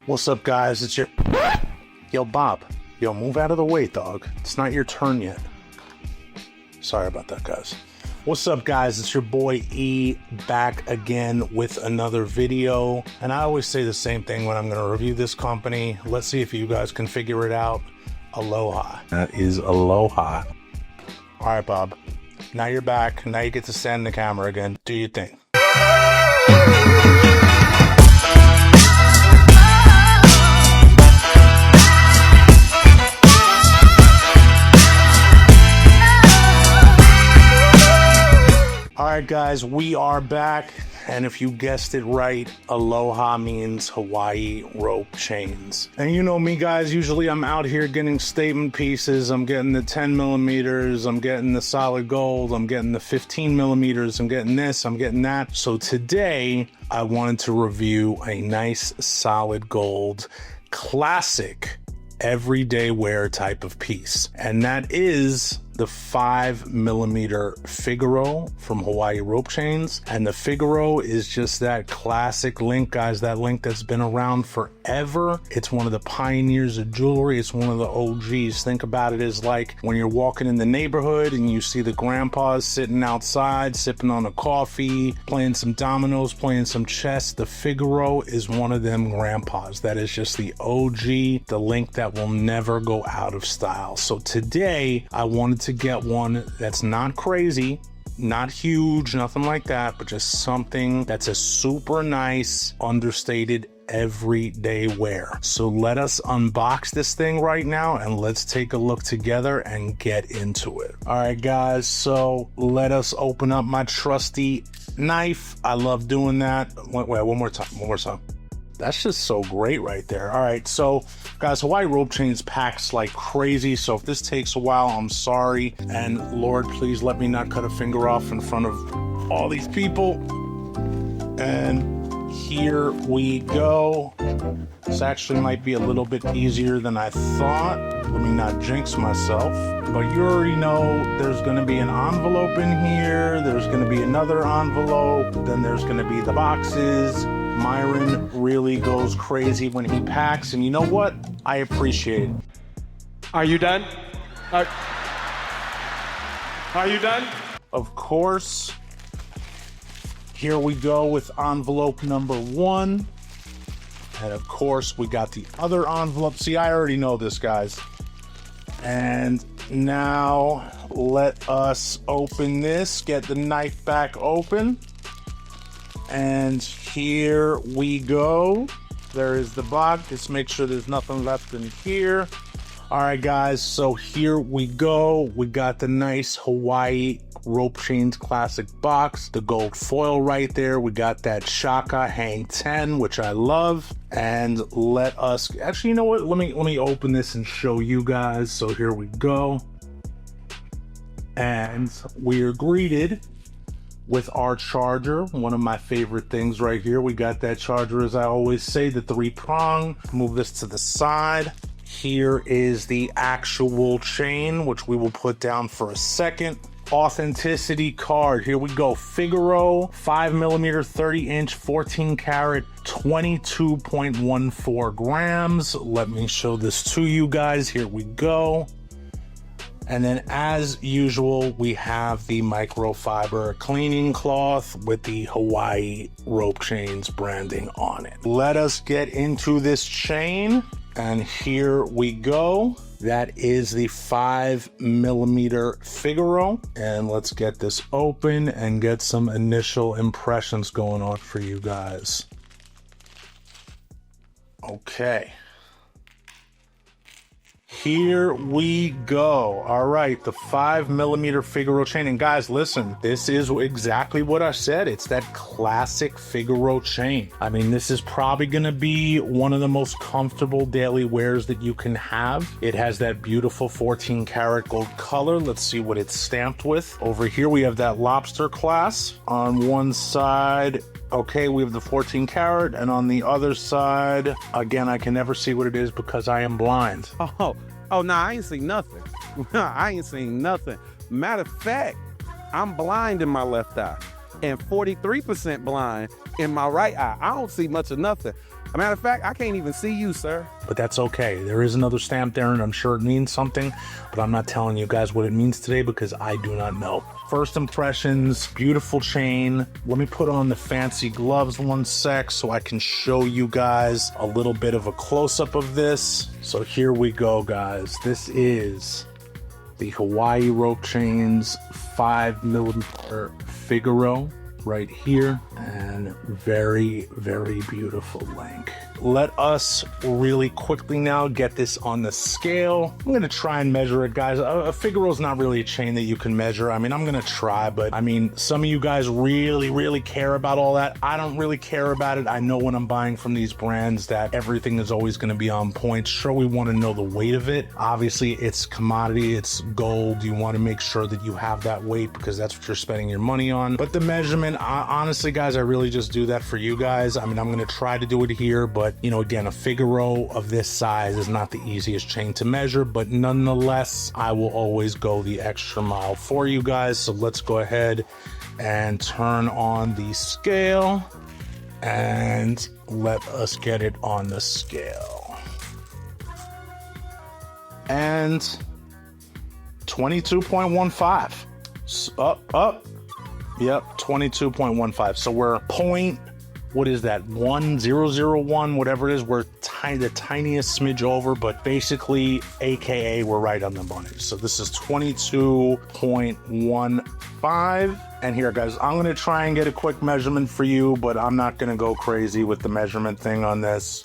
What's up, guys? It's your... Yo, Bob. Yo, move out of the way, dog. It's not your turn yet. Sorry about that, guys. What's up, guys? It's your boy E back again with another video. And I always say the same thing when I'm going to review this company. Let's see if you guys can figure it out. Aloha. That is aloha. All right, Bob. Now you're back. Now you get to stand in the camera again. Do your thing. Alright guys, we are back, and if you guessed it right, aloha means Hawaii rope chains. And you know me, guys, usually I'm out here getting statement pieces. I'm getting the 10 millimeters, I'm getting the solid gold, I'm getting the 15 millimeters, I'm getting this, I'm getting that. So today I wanted to review a nice solid gold classic everyday wear type of piece, and that is the 5 millimeter Figaro from Hawaii Rope Chains. And the Figaro is just that classic link, guys, that link that's been around forever. It's one of the pioneers of jewelry. It's one of the OGs. Think about it as like when you're walking in the neighborhood and you see the grandpas sitting outside sipping on a coffee, playing some dominoes, playing some chess. The Figaro is one of them grandpas. That is just the OG, the link that will never go out of style. So today I wanted to get one that's not crazy, not huge, nothing like that, but just something that's a super nice, understated, everyday wear. So let us unbox this thing right now and let's take a look together and get into it. All right, guys, so let us open up my trusty knife. I love doing that. Wait, one more time. That's just so great right there. All right, so guys, Hawaii Rope Chains packs like crazy, so if this takes a while, I'm sorry. And Lord, please let me not cut a finger off in front of all these people. And here we go. This actually might be a little bit easier than I thought. Let me not jinx myself. But you already know there's going to be an envelope in here. There's going to be another envelope. Then there's going to be the boxes. Myron really goes crazy when he packs, and you know what? I appreciate it. Are you done? Are you done? Of course. Here we go with envelope number 1. And of course, we got the other envelope. See, I already know this, guys. And now let us open this, get the knife back open. And here we go. There is the box. Just make sure there's nothing left in here. All right, guys, so here we go. We got the nice Hawaii Rope Chains classic box, the gold foil right there. We got that Shaka Hang 10, which I love. And let us, actually, you know what? Let me open this and show you guys. So here we go. And we are greeted with our charger, one of my favorite things right here. We got that charger, as I always say, the 3-prong. Move this to the side. Here is the actual chain, which we will put down for a second. Authenticity card. Here we go. Figaro, 5 millimeter, 30 inch, 14 karat, 22.14 grams. Let me show this to you guys. Here we go. And then, as usual, we have the microfiber cleaning cloth with the Hawaii Rope Chains branding on it. Let us get into this chain. And here we go. That is the 5 millimeter Figaro. And let's get this open and get some initial impressions going on for you guys. Okay. Here we go. All right, the 5 millimeter Figaro chain. And guys, listen, this is exactly what I said. It's that classic Figaro chain. I mean, this is probably going to be one of the most comfortable daily wears that you can have. It has that beautiful 14 karat gold color. Let's see what it's stamped with. Over here, we have that lobster clasp on one side. Okay, we have the 14 karat, and on the other side, again, I can never see what it is because I am blind. Oh, no, I ain't seen nothing. I ain't seen nothing. Matter of fact, I'm blind in my left eye and 43% blind in my right eye. I don't see much of nothing. A matter of fact, I can't even see you, sir. But that's okay. There is another stamp there, and I'm sure it means something, but I'm not telling you guys what it means today because I do not know. First impressions, beautiful chain. Let me put on the fancy gloves 1 sec so I can show you guys a little bit of a close-up of this. So here we go, guys. This is the Hawaii rope chains 5mm Figaro right here, and very, very beautiful link. Let us really quickly now get this on the scale. I'm gonna try and measure it, guys. A Figaro is not really a chain that you can measure. I mean, I'm gonna try, but I mean, some of you guys really care about all that. I don't really care about it. I know when I'm buying from these brands that everything is always gonna be on point. Sure, we wanna know the weight of it. Obviously, it's commodity, it's gold. You wanna make sure that you have that weight because that's what you're spending your money on. But the measurement, honestly, guys, I really just do that for you guys. I mean, I'm gonna try to do it here, but you know, again, a Figaro of this size is not the easiest chain to measure, but nonetheless, I will always go the extra mile for you guys. So let's go ahead and turn on the scale and let us get it on the scale. And 22.15. Up. Yep, 22.15. So we're what is that, 1001, whatever it is. We're the tiniest smidge over, but basically, AKA, we're right on the money. So this is 22.15. And here, guys, I'm gonna try and get a quick measurement for you, but I'm not gonna go crazy with the measurement thing on this.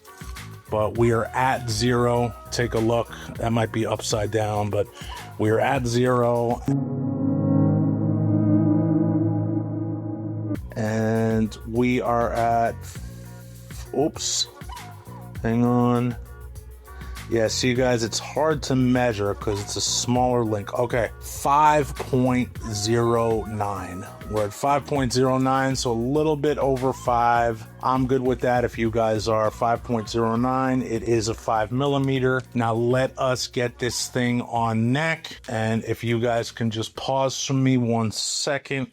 But we are at 0. Take a look. That might be upside down, but we are at 0. And we are at, oops, hang on. Yeah, see, guys, it's hard to measure because it's a smaller link. Okay, 5.09. We're at 5.09, so a little bit over 5. I'm good with that. If you guys are 5.09, it is a 5mm. Now let us get this thing on neck. And if you guys can just pause for me 1 second.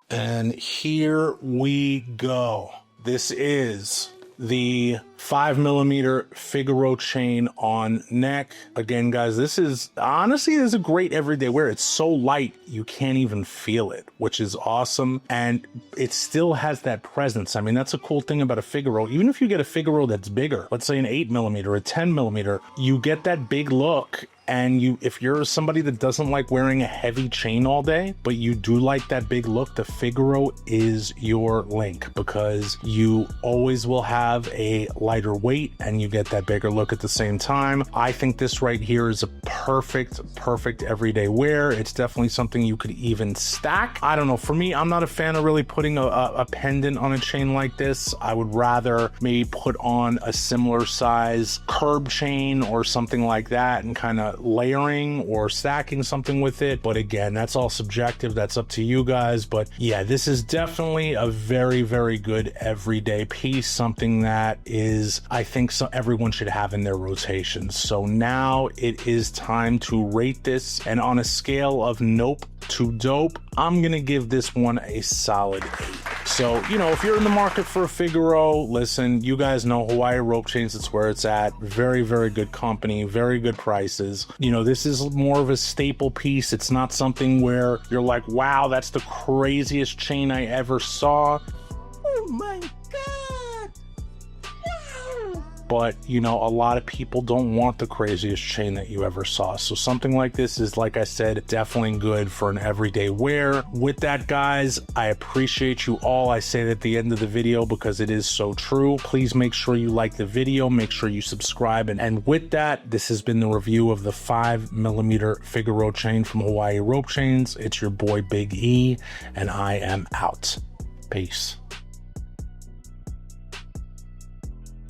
And here we go. This is the 5mm Figaro chain on neck. Again, guys, this is honestly, this is a great everyday wear. It's so light, you can't even feel it, which is awesome. And it still has that presence. I mean, that's a cool thing about a Figaro. Even if you get a Figaro that's bigger, let's say an 8mm or a 10mm, you get that big look. And if you're somebody that doesn't like wearing a heavy chain all day, but you do like that big look, the Figaro is your link because you always will have a lighter weight and you get that bigger look at the same time. I think this right here is a perfect everyday wear. It's definitely something you could even stack. I don't know. For me, I'm not a fan of really putting a pendant on a chain like this. I would rather maybe put on a similar size curb chain or something like that and kind of layering or stacking something with it. But again, that's all subjective. That's up to you guys. But yeah, this is definitely a very good everyday piece, something that is, I think, everyone should have in their rotation. So now it is time to rate this, and on a scale of nope to dope, I'm gonna give this one a solid 8. So, you know, if you're in the market for a Figaro, listen, you guys know Hawaii rope chains, it's where it's at. Very good company, very good prices. You know, this is more of a staple piece. It's not something where you're like, wow, that's the craziest chain I ever saw. Oh my God. But, you know, a lot of people don't want the craziest chain that you ever saw. So something like this is, like I said, definitely good for an everyday wear. With that, guys, I appreciate you all. I say it at the end of the video because it is so true. Please make sure you like the video. Make sure you subscribe. And with that, this has been the review of the 5mm Figaro chain from Hawaii Rope Chains. It's your boy, Big E, and I am out. Peace.